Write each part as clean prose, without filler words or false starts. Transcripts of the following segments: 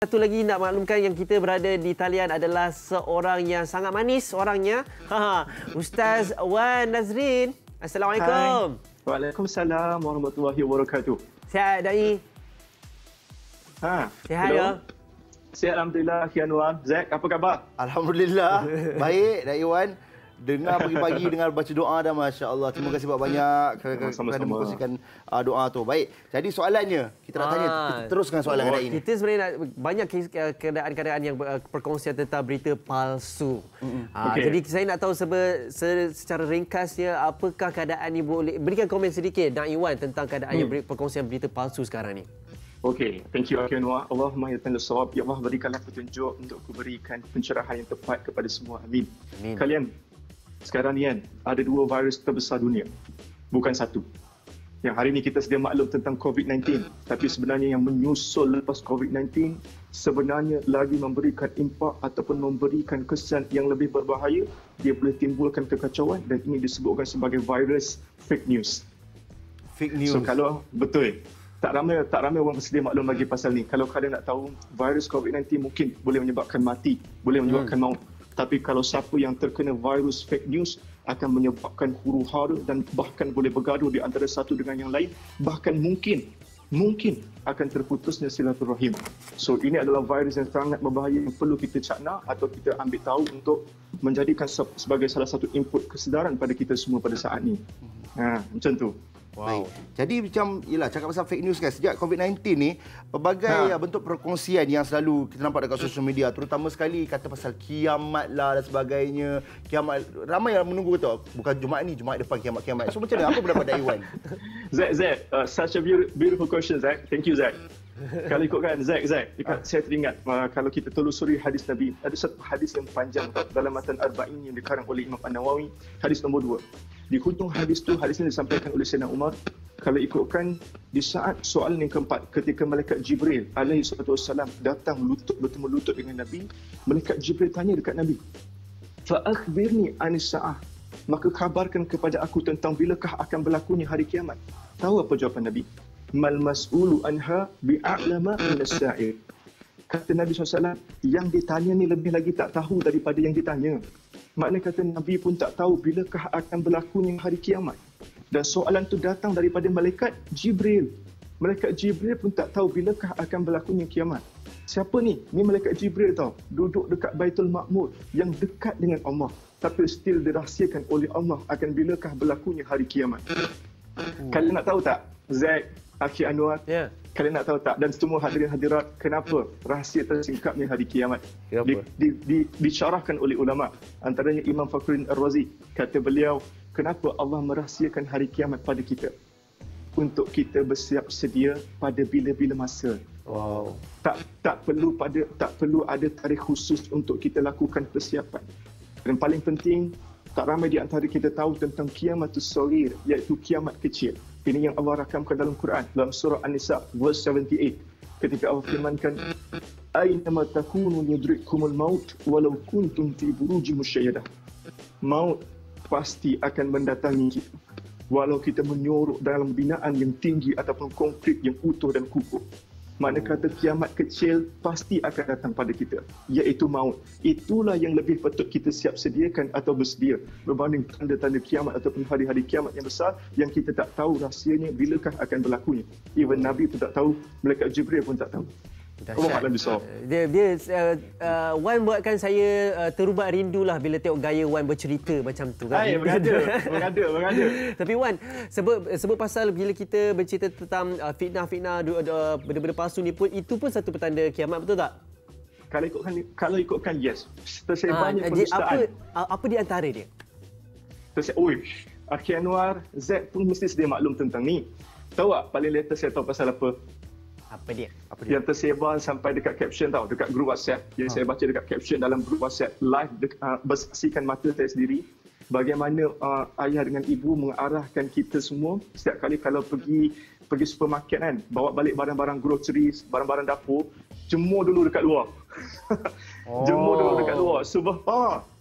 Satu lagi nak maklumkan yang kita berada di talian adalah seorang yang sangat manis orangnya. Ustaz Wan Nazrin. Assalamualaikum. Hai. Waalaikumsalam warahmatullahi wabarakatuh. Sihat Dai? Sihat ya? Sihat alhamdulillah. Kian Wan. Zack, apa khabar? Alhamdulillah. Baik, Dai Wan. Dengar pagi-pagi, dengar baca doa dah, Masya Allah. Terima kasih banyak kerana mengkongsikan doa tu. Baik, jadi soalannya, kita nak tanya, kita teruskan soalan hari ini. Kita sebenarnya banyak keadaan-keadaan yang perkongsian tentang berita palsu. Jadi saya nak tahu secara ringkasnya, apakah keadaan ini boleh, berikan komen sedikit, Nak Iwan, tentang keadaan yang perkongsian berita palsu sekarang ni. Okey, thank you Akinwa. Allahumma ya ta'ala sawab. Ya Allah, berikanlah petunjuk untuk kuberikan pencerahan yang tepat kepada semua. Amin. Kalian, sekarang ni kan, ada 2 virus terbesar dunia. Bukan satu. Yang hari ini kita sedia maklum tentang COVID-19. Tapi sebenarnya yang menyusul lepas COVID-19, sebenarnya lagi memberikan impak ataupun memberikan kesan yang lebih berbahaya. Dia boleh timbulkan kekacauan dan ini disebutkan sebagai virus fake news. Fake news. So kalau, betul. Tak ramai orang sedia maklum lagi pasal ni. Kalau kalian nak tahu, virus COVID-19 mungkin boleh menyebabkan mati, boleh menyebabkan maut. Tapi kalau siapa yang terkena virus fake news akan menyebabkan huru-hara dan bahkan boleh bergaduh di antara satu dengan yang lain. Bahkan mungkin akan terputusnya silaturahim. So ini adalah virus yang sangat berbahaya yang perlu kita cakna atau kita ambil tahu untuk menjadikan sebagai salah satu input kesedaran pada kita semua pada saat ini. Macam tu. Wow. Jadi macam, yelah, cakap pasal fake news kan, sejak COVID-19 ni, pelbagai bentuk perkongsian yang selalu kita nampak dekat sosial media, terutama sekali kata pasal kiamat lah dan sebagainya. Kiamat, ramai yang menunggu tu, bukan Jumaat ni, Jumaat depan kiamat. So macam mana, apa pendapat Dai Wan? Zack, such a beautiful question, Zack. Thank you, Zack. Kalau ikutkan Zack, saya teringat kalau kita telusuri hadis Nabi, ada satu hadis yang panjang dalam matan Arba'in yang dikarang oleh Imam An-Nawawi, hadis nombor 2. Di hujung hadis tu, hadis ini disampaikan oleh Sayyidina Umar. Kalau ikutkan di saat soalan yang keempat, ketika malaikat Jibril alaihi wassalam datang bertemu lutut dengan Nabi, malaikat Jibril tanya dekat Nabi, fa akhbirni anis sa'ah, maka kabarkan kepada aku tentang bilakah akan berlakunya hari kiamat. Tahu apa jawapan Nabi? Mal mas'ulu anha bi'a'lama minas sa'il. Kata Nabi SAW, yang ditanya ni lebih lagi tak tahu daripada yang ditanya. Maknanya kata Nabi pun tak tahu bilakah akan berlakunya hari kiamat. Dan soalan tu datang daripada malaikat Jibril. Malaikat Jibril pun tak tahu bilakah akan berlakunya kiamat. Siapa ni? Ni malaikat Jibril tau. Duduk dekat Baitul Ma'mur yang dekat dengan Allah. Tapi still dirahsiakan oleh Allah akan bilakah berlakunya hari kiamat. Kalian nak tahu tak? Zack, Akhi Anwar, kalian nak tahu tak? Dan semua hadirin hadirat, kenapa rahsia tersingkapnya hari kiamat? Disyarahkan oleh ulama. Antaranya Imam Fakhruddin Ar-Razi. Kata beliau, kenapa Allah merahsiakan hari kiamat pada kita? Untuk kita bersiap sedia pada bila-bila masa. Wow. Tak perlu ada tarikh khusus untuk kita lakukan persiapan. Dan paling penting, tak ramai di antara kita tahu tentang kiamatus shaghir, iaitu kiamat kecil. Ini yang Allah rakamkan dalam Quran, dalam surah An-Nisa verse 78. Ketika Allah firmankan, "Aynama takunu yudrikkumul maut walau kuntum fi burujin musyayyadah." Maut pasti akan mendatangi kita, walau kita menyorok dalam binaan yang tinggi ataupun konkrit yang utuh dan kukuh. Makna kata kiamat kecil pasti akan datang pada kita, iaitu maut. Itulah yang lebih patut kita siap sediakan atau bersedia berbanding tanda-tanda kiamat ataupun hari-hari kiamat yang besar yang kita tak tahu rahsianya bilakah akan berlakunya. Even Nabi pun tak tahu, malaikat Jibril pun tak tahu. Allah Alam bisawab. Wan buatkan saya terubat rindulah bila tengok gaya Wan bercerita macam tu kan. Mengada. Tapi Wan, sebut pasal bila kita bercerita tentang fitnah-fitnah benda-benda palsu ni pun, itu pun satu petanda kiamat, betul tak? Kalau ikutkan yes. Tersebarnya pendustaan. Apa di antara dia? Akhi Anwar, Zack pun mesti sedia maklum tentang ni. Tahu tak paling latest saya tahu pasal apa? Apa dia? Yang tersebar sampai dekat caption tau, dekat grup WhatsApp. Yang saya baca dekat caption dalam grup WhatsApp live, bersaksikan mata saya sendiri. Bagaimana ayah dengan ibu mengarahkan kita semua setiap kali kalau pergi supermarket kan, bawa balik barang-barang groceries, barang-barang dapur, jemur dulu dekat luar. Jemur dulu dekat luar.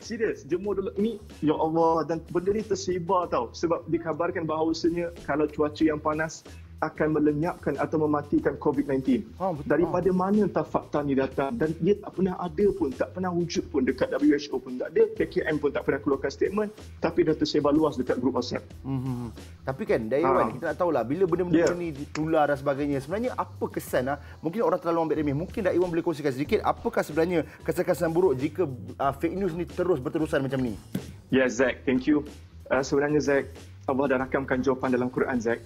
Serius, jemur dulu. Ni, ya Allah, dan benda ni tersebar tau. Sebab dikabarkan bahawasanya kalau cuaca yang panas, akan melenyapkan atau mematikan COVID-19. Daripada mana entah fakta ni datang, dan dia tak pernah ada pun, tak pernah wujud pun dekat WHO pun tak ada, KKM pun tak pernah keluarkan statement, tapi dah tersebar luas dekat grup WhatsApp. Tapi kan dari Iwan, kita nak tahulah bila benda-benda ni ditular dan sebagainya, sebenarnya apa kesan? Mungkin orang terlalu ambil remeh. Mungkin Iwan boleh kongsikan sedikit apakah sebenarnya kesan-kesan buruk jika fake news ni terus berterusan macam ni? Ya, Zack, thank you. Sebenarnya Zack, Allah dah rakamkan jawapan dalam Quran, Zack.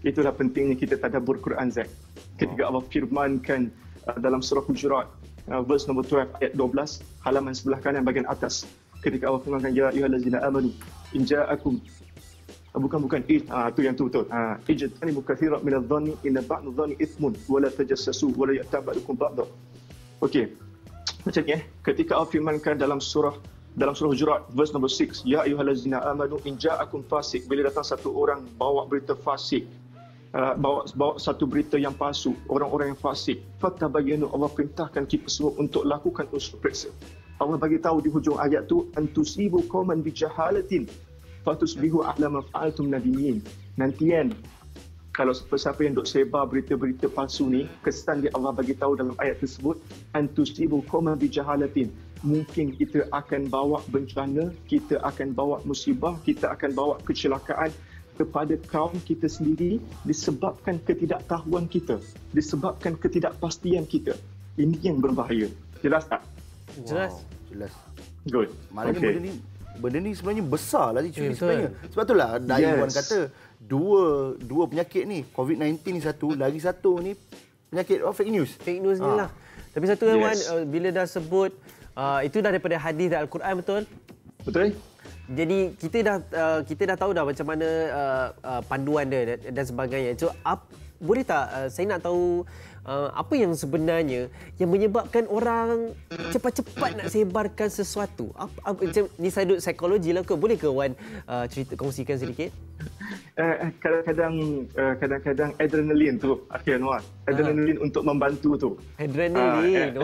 Itulah pentingnya kita tadabbur Quran, Zack. Ketika Allah firmankan dalam surah Hujurat, verse number 12 ayat 12, halaman sebelah kanan bahagian atas. Ketika Allah firmankan, ya ayyuhallazina amanu in ja'akum, bukan tu yang tu betul. Ijtanibu katsiran minadh-dhanni inna ba'dadh-dhanni ithmun wa la tajassasu wa la ya'tab ba'dukum ba'dha. Okey. Macam ni ketika Allah firmankan dalam surah Hujurat verse number 6, ya ayyuhallazina amanu in ja'akum fasik, bila datang satu orang bawa berita fasik, bawa satu berita yang palsu, orang-orang yang fasik, fatabayyanu, Allah perintahkan kita semua untuk lakukan usul periksa. Allah bagi tahu di hujung ayat tu, antusibu qauman bijahalatin fatusbihu ala ma fa'altum nadimin. Nanti kan kalau siapa yang duk sebar berita-berita palsu ni, kesan dia Allah bagi tahu dalam ayat tersebut, antusibu qauman bijahalatin, mungkin kita akan bawa bencana, kita akan bawa musibah, kita akan bawa kecelakaan kepada kaum kita sendiri disebabkan ketidaktahuan kita, disebabkan ketidakpastian kita. Ini yang berbahaya. Jelas tak? Jelas. Jelas. Good. Maknanya benda ni sebenarnya besar lah sebenarnya. Sebab itulah Iwan kata dua penyakit ni, COVID-19 ni satu, lagi satu ni penyakit fake news. Fake news ni lah. Tapi satu Wan, bila dah sebut itu dah daripada hadis dan Al-Quran, betul? Betul. Jadi kita dah tahu dah macam mana panduan dia dan sebagainya. So boleh tak saya nak tahu apa yang sebenarnya yang menyebabkan orang cepat-cepat nak sebarkan sesuatu? Macam ni saya duduk psikologi lah ke? Boleh ke Wan kongsikan sedikit? Kadang-kadang adrenalin tu, Akhil Anwar. Adrenalin untuk membantu tu. Adrenalin,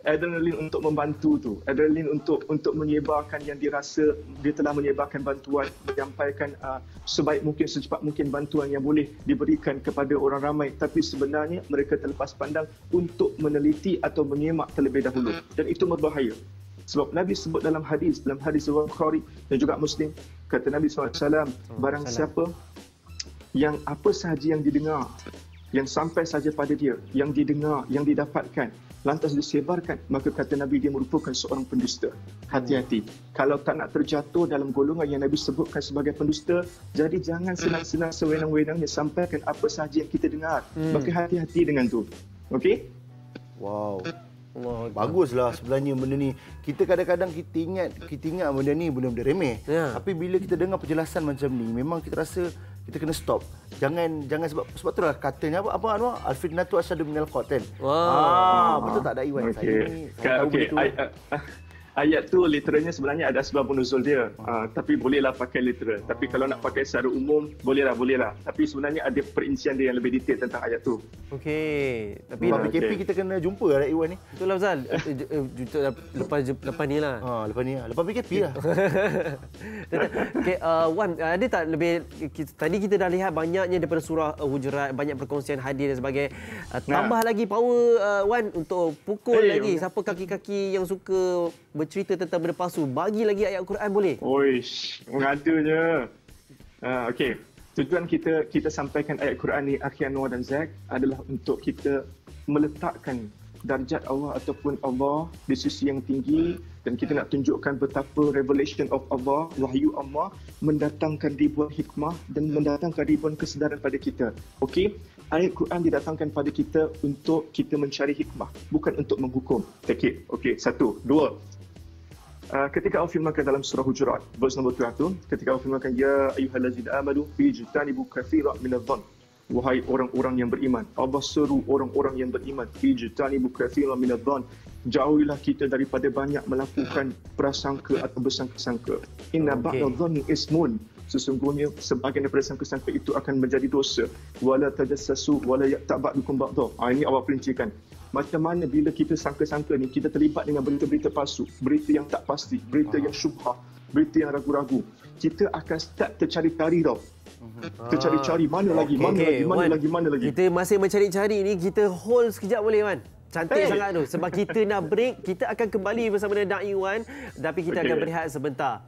Adrenalin untuk membantu tu. Adrenalin untuk menyebarkan yang dirasa dia telah menyebarkan bantuan, menyampaikan sebaik mungkin, secepat mungkin bantuan yang boleh diberikan kepada orang ramai. Tapi sebenarnya mereka terlepas pandang untuk meneliti atau menyemak terlebih dahulu. Dan itu berbahaya. Sebab Nabi sebut dalam hadis riwayat Bukhari dan juga Muslim, kata Nabi SAW, barang siapa yang apa sahaja yang didengar, yang sampai saja pada dia, yang didengar, yang didapatkan, lantas disebarkan, maka kata Nabi dia merupakan seorang pendusta. Hati-hati. Kalau tak nak terjatuh dalam golongan yang Nabi sebutkan sebagai pendusta, jadi jangan senang-senang sewenang-wenangnya sampaikan apa sahaja yang kita dengar. Maka hati-hati dengan tu. Okey? Wow. Baguslah sebenarnya benda ni. Kita kadang-kadang kita ingat benda ni benda-benda remeh. Tapi bila kita dengar penjelasan macam ni, memang kita rasa kita kena stop. Jangan sebab itulah katanya apa Anwar, al-fitnatu asyaddu minal qatil. Betul tak ada Iwan? Saya tahu begitu. Ayat tu literalnya sebenarnya ada sebab nuzul dia. Tapi bolehlah pakai literal. Tapi kalau nak pakai secara umum, bolehlah. Tapi sebenarnya ada perincian dia yang lebih detail tentang ayat tu. Okey. Tapi PKP kita kena jumpa lah Iwan ni. Itulah Zal. Lepas ni lah. Lepas ni lah. Lepas PKP lah. Okey, Wan, ada tak lebih, tadi kita dah lihat banyaknya daripada surah Hujurat, banyak perkongsian hadis dan sebagainya. Tambah lagi power Wan untuk pukul lagi siapa kaki-kaki yang suka bercerita tentang benda palsu, bagi lagi ayat Al-Quran boleh? Oish, mengadanya. Okey, tujuan kita sampaikan ayat Quran ni, Akhil Anwar dan Zack, adalah untuk kita meletakkan darjat Allah ataupun Allah di sisi yang tinggi, dan kita nak tunjukkan betapa revelation of Allah, wahyu Allah mendatangkan ribuan hikmah dan mendatangkan ribuan kesedaran pada kita. Okey, ayat Quran didatangkan pada kita untuk kita mencari hikmah, bukan untuk menghukum. Take it. Okey, satu, dua. Ketika Allah firmankan dalam surah Hujurat verse nombor 12 tu, ketika Allah firmankan ya ayyuhallazina amanu ijtanibu katsiran minadh-dhann, wahai orang-orang yang beriman, Allah seru orang-orang yang beriman, ijtanibu katsiran minadh-dhann, jauhilah kita daripada banyak melakukan prasangka atau bersangka-sangka. Inna ba'dadh-dhanni ismun, sesungguhnya sebahagian daripada sangka-sangka itu akan menjadi dosa. Wala tajassasu wala ya'tab ba'dukum ba'dha. Ini Allah perincikan. Macam mana bila kita sangka-sangka ni, kita terlibat dengan berita-berita palsu, berita yang tak pasti, berita yang syubhah, berita yang ragu-ragu. Kita akan start tercari-cari tau. Kita cari-cari mana lagi, mana lagi. Kita masih mencari-cari ni, kita hold sekejap boleh, Wan? Cantik sangat tu. Sebab kita nak break, kita akan kembali bersama dengan Da'i Wan, tapi kita akan berehat sebentar.